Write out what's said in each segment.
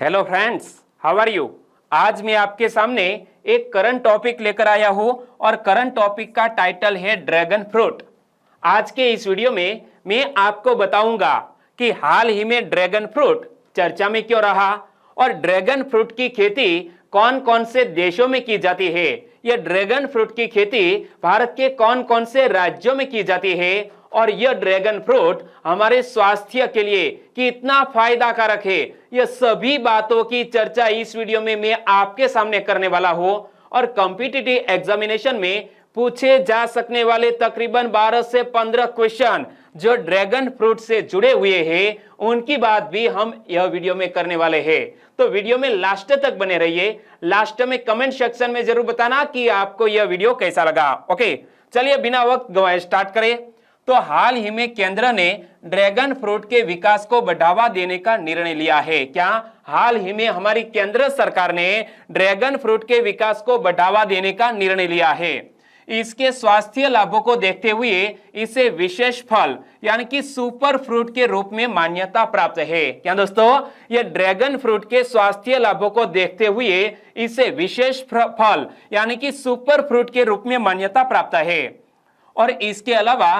Hello friends, how are you. आज मैं आपके सामने एक करंट टॉपिक लेकर आया हूं और करंट टॉपिक का टाइटल है ड्रैगन फ्रूट। आज के इस वीडियो में मैं आपको बताऊंगा कि हाल ही में ड्रैगन फ्रूट चर्चा में क्यों रहा और ड्रैगन फ्रूट की खेती कौन कौन से देशों में की जाती है, यह ड्रैगन फ्रूट की खेती भारत के कौन कौन से राज्यों में की जाती है और यह ड्रैगन फ्रूट हमारे स्वास्थ्य के लिए कितना फायदा कारक है, यह सभी बातों की चर्चा इस वीडियो में मैं आपके सामने करने वाला हूं। और कॉम्पिटिटिव एग्जामिनेशन में पूछे जा सकने वाले तकरीबन 12 से 15 क्वेश्चन जो ड्रैगन फ्रूट से जुड़े हुए हैं, उनकी बात भी हम यह वीडियो में करने वाले हैं। तो वीडियो में लास्ट तक बने रहिए। लास्ट में कमेंट सेक्शन में जरूर बताना कि आपको यह वीडियो कैसा लगा। ओके, चलिए बिना वक्त गवाए स्टार्ट करें। तो हाल ही में केंद्र ने ड्रैगन फ्रूट के विकास को बढ़ावा देने का निर्णय लिया है। क्या हाल ही में हमारी केंद्र सरकार ने ड्रैगन फ्रूट के विकास को बढ़ावा देने का निर्णय लिया है। इसके स्वास्थ्य लाभों को देखते हुए इसे विशेष फल यानी कि सुपर फ्रूट के रूप में मान्यता प्राप्त है। क्या दोस्तों, यह ड्रैगन फ्रूट के स्वास्थ्य लाभों को देखते हुए इसे विशेष फल यानी कि सुपर फ्रूट के रूप में मान्यता प्राप्त है। और इसके अलावा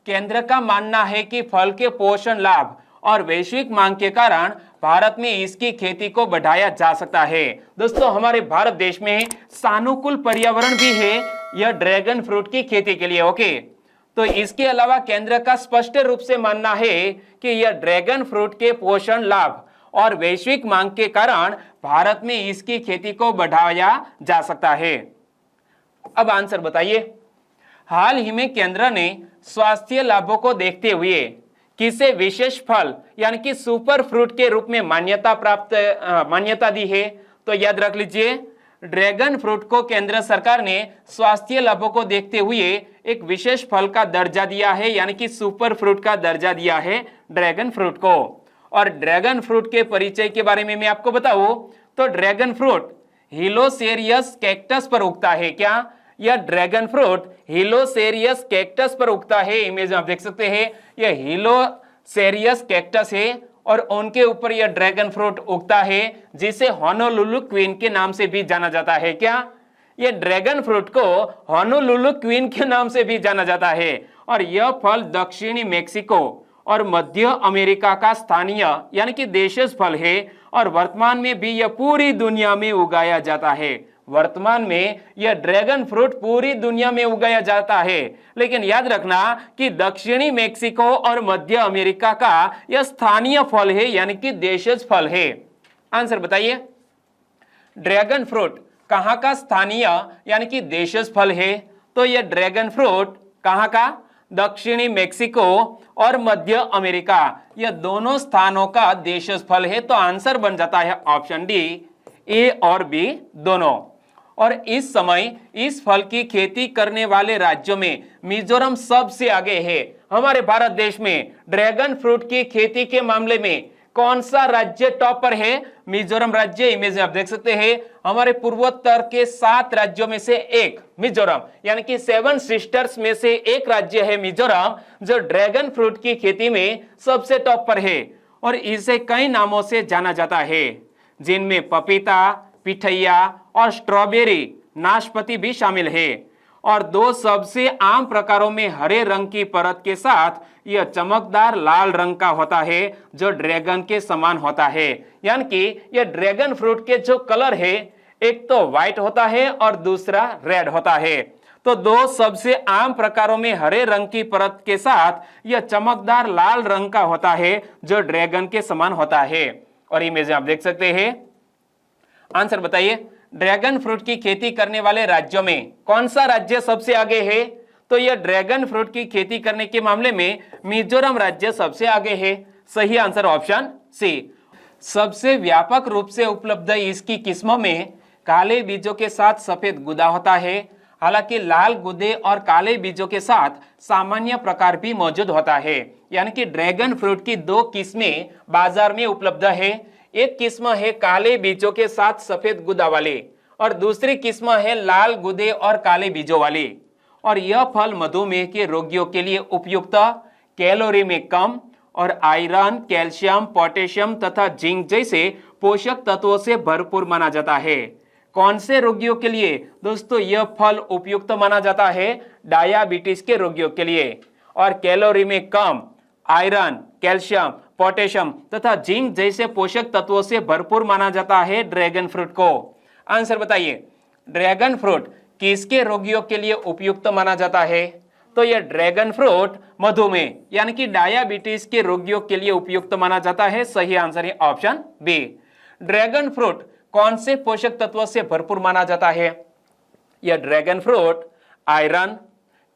केंद्र का मानना है कि फल के पोषण लाभ और वैश्विक मांग के कारण भारत में इसकी खेती को बढ़ाया जा सकता है। दोस्तों, हमारे भारत देश में सानुकूल पर्यावरण भी है यह ड्रैगन फ्रूट की खेती के लिए। ओके, तो इसके अलावा केंद्र का स्पष्ट रूप से मानना है कि यह ड्रैगन फ्रूट के पोषण लाभ और वैश्विक मांग के कारण भारत में इसकी खेती को बढ़ाया जा सकता है। अब आंसर बताइए। हाल ही में केंद्र ने स्वास्थ्य लाभों को देखते हुए किसे विशेष फल यानी कि सुपर फ्रूट के रूप में मान्यता दी है। तो याद रख लीजिए, ड्रैगन फ्रूट को केंद्र सरकार ने स्वास्थ्य लाभों को देखते हुए एक विशेष फल का दर्जा दिया है यानी कि सुपर फ्रूट का दर्जा दिया है ड्रैगन फ्रूट को। और ड्रैगन फ्रूट के परिचय के बारे में मैं आपको बताऊं तो ड्रैगन फ्रूट हिलोसेरियस कैक्टस पर उगता है। क्या यह ड्रैगन फ्रूट हिलोसेरियस कैक्टस पर उगता है। इमेज में आप देख सकते हैं यह हिलोसेरियस कैक्टस है और उनके ऊपर यह ड्रैगन फ्रूट उगता है जिसे होनोलुलु क्वीन के नाम से भी जाना जाता है। क्या यह ड्रैगन फ्रूट को होनोलुलु क्वीन के नाम से भी जाना जाता है। और यह फल दक्षिणी मेक्सिको और मध्य अमेरिका का स्थानीय यानी कि देशज फल है और वर्तमान में भी यह पूरी दुनिया में उगाया जाता है। वर्तमान में यह ड्रैगन फ्रूट पूरी दुनिया में उगाया जाता है, लेकिन याद रखना कि दक्षिणी मेक्सिको और मध्य अमेरिका का यह स्थानीय फल है यानी कि देशज फल है। आंसर बताइए, ड्रैगन फ्रूट कहां का स्थानीय यानी कि देशज फल है। तो यह ड्रैगन फ्रूट कहां का, दक्षिणी मेक्सिको और मध्य अमेरिका, यह दोनों स्थानों का देशज फल है। तो आंसर बन जाता है ऑप्शन डी, ए और बी दोनों। और इस समय इस फल की खेती करने वाले राज्यों में मिजोरम सबसे आगे है। हमारे भारत देश में ड्रैगन फ्रूट की खेती के मामले में कौन सा राज्य टॉप पर है? मिजोरम राज्य। इमेज में आप देख सकते हैं हमारे पूर्वोत्तर के 7 राज्यों में से एक मिजोरम यानी कि 7 सिस्टर्स में से एक राज्य है मिजोरम जो ड्रैगन फ्रूट की खेती में सबसे टॉप पर है। और इसे कई नामों से जाना जाता है जिनमें पपीता, पिठैया और स्ट्रॉबेरी, नाशपाती भी शामिल है। और 2 सबसे आम प्रकारों में हरे रंग की परत के साथ यह चमकदार लाल रंग का होता है जो ड्रैगन के समान होता है। यानी कि यह ड्रैगन फ्रूट के जो कलर है एक तो व्हाइट होता है और दूसरा रेड होता है। तो 2 सबसे आम प्रकारों में हरे रंग की परत के साथ यह चमकदार लाल रंग का होता है जो ड्रैगन के समान होता है। और इमेज में आप देख सकते हैं। आंसर बताइए, ड्रैगन फ्रूट की खेती करने वाले राज्यों में कौन सा राज्य सबसे आगे है? तो यह ड्रैगन फ्रूट की खेती करने के मामले में मिजोरम राज्य सबसे आगे है। सही आंसर ऑप्शन सी। सबसे व्यापक रूप से उपलब्ध इसकी किस्मों में काले बीजों के साथ सफेद गुदा होता है। हालांकि लाल गुदे और काले बीजों के साथ सामान्य प्रकार भी मौजूद होता है। यानी कि ड्रैगन फ्रूट की 2 किस्में बाजार में उपलब्ध है। एक किस्म है काले बीजों के साथ सफेद गुदा वाली और दूसरी किस्म है लाल गुदे और काले बीजों वाली। और यह फल मधुमेह के रोगियों के लिए उपयुक्त, कैलोरी में कम और आयरन, कैल्शियम, पोटेशियम तथा जिंक जैसे पोषक तत्वों से भरपूर माना जाता है। कौन से रोगियों के लिए दोस्तों यह फल उपयुक्त माना जाता है? डायबिटीज के रोगियों के लिए। और कैलोरी में कम, आयरन, कैल्शियम, पोटेशियम तथा जिंक जैसे पोषक तत्वों से भरपूर माना जाता है ड्रैगन फ्रूट को। आंसर बताइए, ड्रैगन फ्रूट किसके रोगियों के लिए उपयुक्त माना जाता है? तो यह ड्रैगन फ्रूट मधुमेह यानी कि डायबिटीज के रोगियों के लिए उपयुक्त माना जाता है। सही आंसर है ऑप्शन बी। ड्रैगन फ्रूट कौन से पोषक तत्वों से भरपूर माना जाता है? यह dragon fruit iron,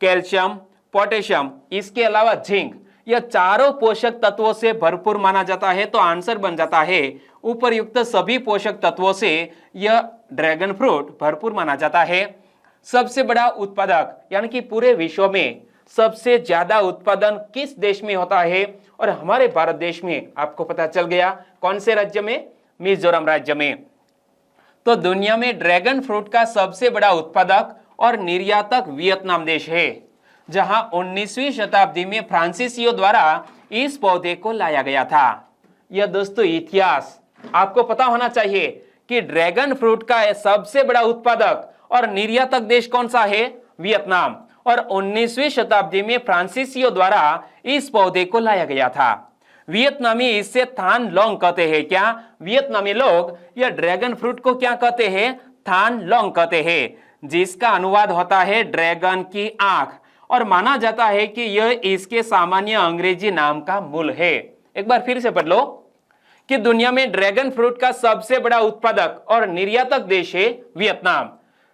calcium, potassium, इसके अलावा जिंक, यह चारों पोषक तत्वों से भरपूर माना जाता है। तो आंसर बन जाता है उपरयुक्त सभी पोषक तत्वों से यह ड्रैगन फ्रूट भरपूर माना जाता है। सबसे बड़ा उत्पादक यानी कि पूरे विश्व में सबसे ज्यादा उत्पादन किस देश में होता है? और हमारे भारत देश में आपको पता चल गया कौन से राज्य में? मिजोरम राज्य में। तो दुनिया में ड्रैगन फ्रूट का सबसे बड़ा उत्पादक और निर्यातक वियतनाम देश है, जहां 19वीं शताब्दी में फ्रांसीसियों द्वारा इस पौधे को लाया गया था। यह दोस्तों इतिहास आपको पता होना चाहिए कि ड्रैगन फ्रूट का सबसे बड़ा उत्पादक और निर्यातक देश कौन सा है? वियतनाम। और 19वीं शताब्दी में फ्रांसीसियों द्वारा इस पौधे को लाया गया था। वियतनामी इससे थान लोंग कहते हैं। क्या वियतनामी लोग यह ड्रैगन फ्रूट को क्या कहते हैं? थान लोंग कहते हैं, जिसका अनुवाद होता है ड्रैगन की आंख। और माना जाता है कि यह इसके सामान्य अंग्रेजी नाम का मूल है। एक बार फिर से पढ़ लो कि दुनिया में ड्रैगन फ्रूट का सबसे बड़ा उत्पादक और निर्यातक देश है वियतनाम,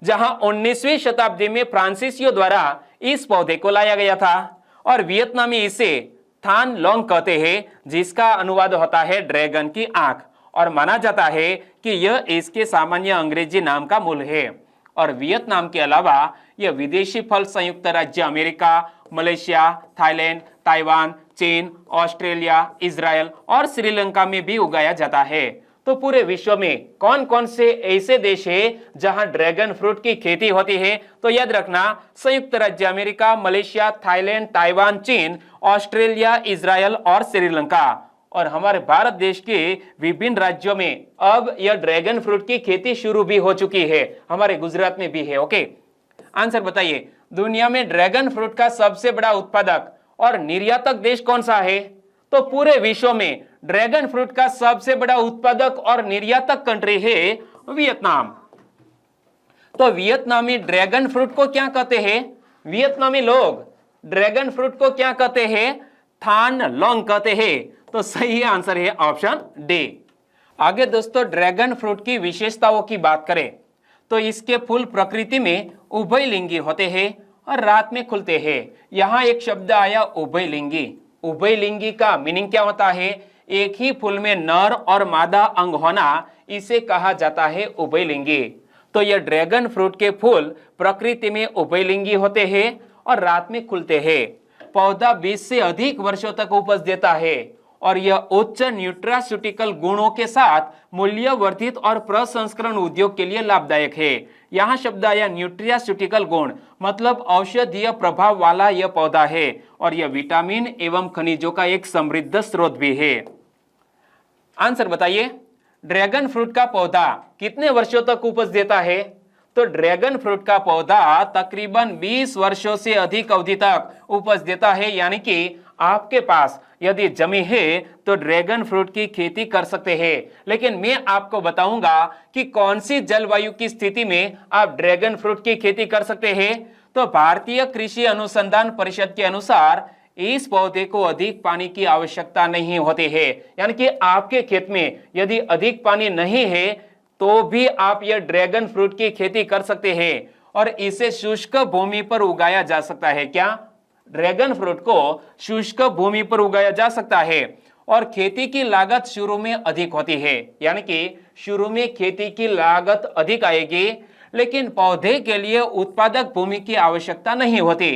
जहां 19वीं शताब्दी में फ्रांसीसियों द्वारा इस पौधे को लाया गया था। और वियतनामी इसे थान लोंग कहते हैं, जिसका अनुवाद होता है ड्रैगन की आंख। और माना जाता है कि यह इसके सामान्य अंग्रेजी नाम का मूल है। और वियतनाम के अलावा यह विदेशी फल संयुक्त राज्य अमेरिका, मलेशिया, थाईलैंड, ताइवान, चीन, ऑस्ट्रेलिया, इजराइल और श्रीलंका में भी उगाया जाता है। तो पूरे विश्व में कौन कौन से ऐसे देश हैं जहां ड्रैगन फ्रूट की खेती होती है? तो याद रखना, संयुक्त राज्य अमेरिका, मलेशिया, थाईलैंड, ताइवान, चीन, ऑस्ट्रेलिया, इजराइल और श्रीलंका। और हमारे भारत देश के विभिन्न राज्यों में अब यह ड्रैगन फ्रूट की खेती शुरू भी हो चुकी है। हमारे गुजरात में भी है। ओके, आंसर बताइए, दुनिया में ड्रैगन फ्रूट का सबसे बड़ा उत्पादक और निर्यातक देश कौन सा है? तो पूरे विश्व में ड्रैगन फ्रूट का सबसे बड़ा उत्पादक और निर्यातक कंट्री है वियतनाम। तो वियतनामी ड्रैगन फ्रूट को क्या कहते हैं? वियतनामी लोग ड्रैगन फ्रूट को क्या कहते हैं? थान लोंग कहते हैं। तो सही आंसर है ऑप्शन डी। आगे दोस्तों ड्रैगन फ्रूट की विशेषताओं की बात करें तो इसके फूल प्रकृति में उभयलिंगी होते हैं और रात में खुलते हैं। यहाँ एक शब्द आया उभयलिंगी। उभयलिंगी का मीनिंग क्या होता है? एक ही फूल में नर और मादा अंग होना, इसे कहा जाता है उभयलिंगी। तो यह ड्रैगन फ्रूट के फूल प्रकृति में उभयलिंगी होते हैं और रात में खुलते हैं। पौधा 20 से अधिक वर्षों तक उपज देता है और यह उच्च न्यूट्रास्यूटिकल गुणों के साथ मूल्यवर्धित और प्रसंस्करण उद्योग के लिए लाभदायक है। यहाँ शब्द आया न्यूट्रास्यूटिकल गुण, मतलब औषधीय प्रभाव वाला यह पौधा है और यह विटामिन एवं खनिजों का एक समृद्ध स्रोत भी है। आंसर बताइए, ड्रैगन फ्रूट का पौधा कितने वर्षों तक उपज देता है? तो ड्रैगन फ्रूट का पौधा तकरीबन 20 वर्षों से अधिक अवधि तक उपज देता है। यानी कि आपके पास यदि जमीन है तो ड्रैगन फ्रूट की खेती कर सकते हैं। लेकिन मैं आपको बताऊंगा कि कौन सी जलवायु की स्थिति में आप ड्रैगन फ्रूट की खेती कर सकते हैं। तो भारतीय कृषि अनुसंधान परिषद के अनुसार इस पौधे को अधिक पानी की आवश्यकता नहीं होती है। यानी कि आपके खेत में यदि अधिक पानी नहीं है तो भी आप यह ड्रैगन फ्रूट की खेती कर सकते हैं और इसे शुष्क भूमि पर उगाया जा सकता है। क्या ड्रैगन फ्रूट को शुष्क भूमि पर उगाया जा सकता है? और खेती की लागत शुरू में अधिक होती है। यानी कि शुरू में खेती की लागत अधिक आएगी, लेकिन पौधे के लिए उत्पादक भूमि की आवश्यकता नहीं होती।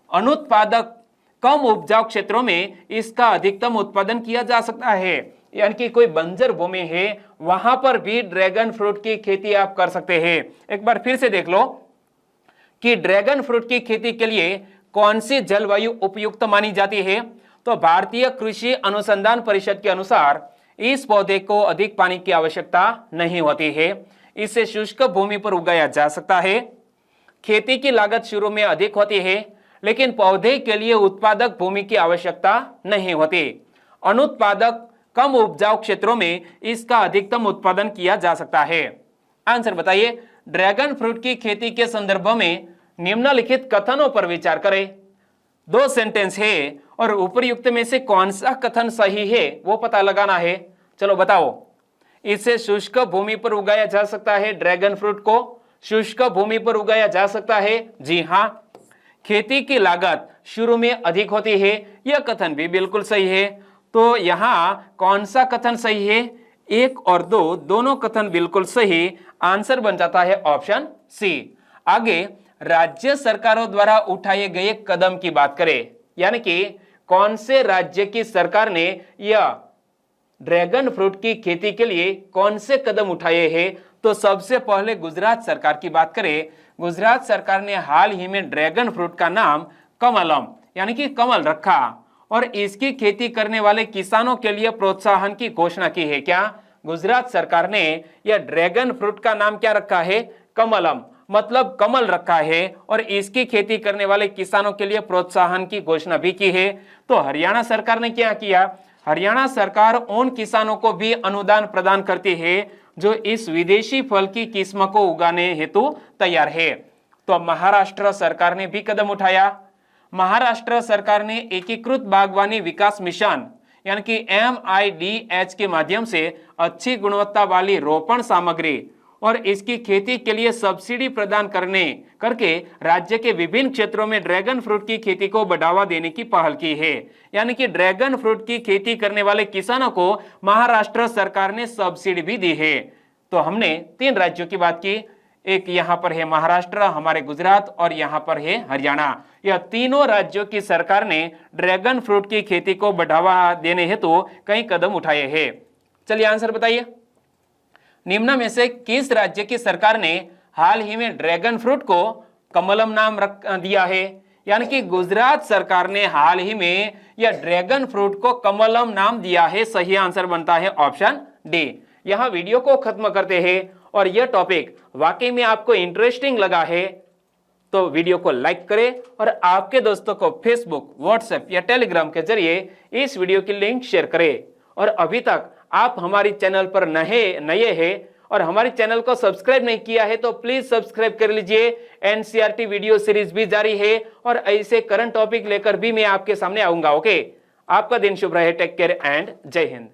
अनुत्पादक कम उपजाऊ क्षेत्रों में इसका अधिकतम उत्पादन किया जा सकता है। यानी कि कोई बंजर भूमि है वहां पर भी ड्रैगन फ्रूट की खेती आप कर सकते हैं। एक बार फिर से देख लो कि ड्रैगन फ्रूट की खेती के लिए कौन सी जलवायु उपयुक्त मानी जाती है। तो भारतीय कृषि अनुसंधान परिषद के अनुसार इस पौधे को अधिक पानी की आवश्यकता नहीं होती है। इसे शुष्क भूमि पर उगाया जा सकता है। खेती की लागत शुरू में अधिक होती है, लेकिन पौधे के लिए उत्पादक भूमि की आवश्यकता नहीं होती। अनुत्पादक कम उपजाऊ क्षेत्रों में इसका अधिकतम उत्पादन किया जा सकता है। आंसर बताइए। ड्रैगन फ्रूट की खेती के संदर्भ में निम्नलिखित कथनों पर विचार करें। 2 सेंटेंस है और उपयुक्त में से कौन सा कथन सही है वो पता लगाना है। चलो बताओ। इसे शुष्क भूमि पर उगाया जा सकता है। ड्रैगन फ्रूट को शुष्क भूमि पर उगाया जा सकता है। जी हां। खेती की लागत शुरू में अधिक होती है, यह कथन भी बिल्कुल सही है। तो यहां कौन सा कथन सही है? 1 और 2 दोनों कथन बिल्कुल सही। आंसर बन जाता है ऑप्शन सी। आगे राज्य सरकारों द्वारा उठाए गए कदम की बात करें, यानी कि कौन से राज्य की सरकार ने यह ड्रैगन फ्रूट की खेती के लिए कौन से कदम उठाए हैं? तो सबसे पहले गुजरात सरकार की बात करें। गुजरात सरकार ने हाल ही में ड्रैगन फ्रूट का नाम कमलम यानी कि कमल रखा और इसकी खेती करने वाले किसानों के लिए प्रोत्साहन की घोषणा की है। क्या गुजरात सरकार ने यह ड्रैगन फ्रूट का नाम क्या रखा है? कमलम, मतलब कमल रखा है और इसकी खेती करने वाले किसानों के लिए प्रोत्साहन की घोषणा भी की है। तो हरियाणा सरकार ने क्या किया? हरियाणा सरकार उन किसानों को भी अनुदान प्रदान करती है जो इस विदेशी फल की किस्म को उगाने हेतु तैयार है। तो महाराष्ट्र सरकार ने भी कदम उठाया। महाराष्ट्र सरकार ने एकीकृत बागवानी विकास मिशन यानी कि MIDH के माध्यम से अच्छी गुणवत्ता वाली रोपण सामग्री और इसकी खेती के लिए सब्सिडी प्रदान करके राज्य के विभिन्न क्षेत्रों में ड्रैगन फ्रूट की खेती को बढ़ावा देने की पहल की है। यानी कि ड्रैगन फ्रूट की खेती करने वाले किसानों को महाराष्ट्र सरकार ने सब्सिडी भी दी है। तो हमने 3 राज्यों की बात की। एक यहाँ पर है महाराष्ट्र, हमारे गुजरात और यहाँ पर है हरियाणा। यह तीनों राज्यों की सरकार ने ड्रैगन फ्रूट की खेती को बढ़ावा देने हेतु कई कदम उठाए हैं। चलिए आंसर बताइए। निम्न में से किस राज्य की सरकार ने हाल ही में ड्रैगन फ्रूट को कमलम नाम दिया है? यानी कि गुजरात सरकार ने हाल ही में यह ड्रैगन फ्रूट को कमलम नाम दिया है। सही आंसर बनता है ऑप्शन डी। यहां वीडियो को खत्म करते हैं और यह टॉपिक वाकई में आपको इंटरेस्टिंग लगा है तो वीडियो को लाइक करें और आपके दोस्तों को फेसबुक, व्हाट्सएप या टेलीग्राम के जरिए इस वीडियो की लिंक शेयर करें। और अभी तक आप हमारी चैनल पर नए हैं और हमारे चैनल को सब्सक्राइब नहीं किया है तो प्लीज सब्सक्राइब कर लीजिए। NCERT वीडियो सीरीज भी जारी है और ऐसे करंट टॉपिक लेकर भी मैं आपके सामने आऊंगा। ओके, आपका दिन शुभ रहे। टेक केयर एंड जय हिंद।